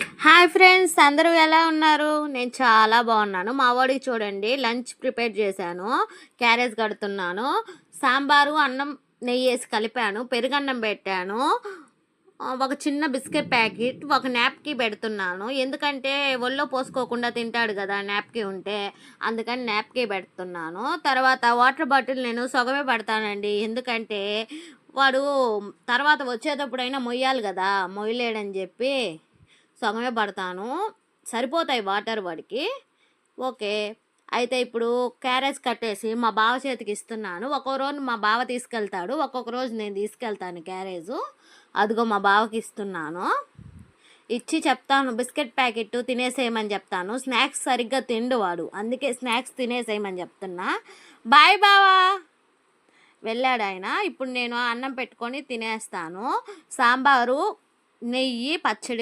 Hi friends, అందరూ ఎలా ఉన్నారు? నేను చాలా బాగున్నాను. మా వాడికి చూడండి లంచ్ ప్రిపేర్ చేశాను. క్యారేజ్ కడుతున్నాను. సాంబారు, అన్నం, నెయ్యి వేసి కలిపాను. పెరుగన్నం పెట్టాను. ఒక చిన్న బిస్కెట్ ప్యాకెట్, ఒక నాప్కి పెడుతున్నాను. ఎందుకంటే ఒళ్ళో పోసుకోకుండా తింటాడు కదా నాప్కి ఉంటే, అందుకని నాప్కి పెడుతున్నాను. తర్వాత వాటర్ బాటిల్ నేను సగమే పెడతానండి. ఎందుకంటే వాడు తర్వాత వచ్చేటప్పుడైనా మొయ్యాలి కదా, మొయ్యలేడని చెప్పి సగమే పడతాను. సరిపోతాయి వాటర్ వాడికి. ఓకే. అయితే ఇప్పుడు క్యారేజ్ కట్టేసి మా బావ చేతికి ఇస్తున్నాను. ఒక్కో రోజు మా బావ తీసుకెళ్తాడు, ఒక్కొక్క రోజు నేను తీసుకెళ్తాను క్యారేజు. అదిగో మా బావకి ఇస్తున్నాను. ఇచ్చి చెప్తాను బిస్కెట్ ప్యాకెట్ తినేసేయమని చెప్తాను. స్నాక్స్ సరిగ్గా తిండు వాడు, అందుకే స్నాక్స్ తినేసేయమని చెప్తున్నా. బాయ్ బావా. వెళ్ళాడు ఆయన. ఇప్పుడు నేను అన్నం పెట్టుకొని తినేస్తాను. సాంబారు, నెయ్యి, పచ్చడి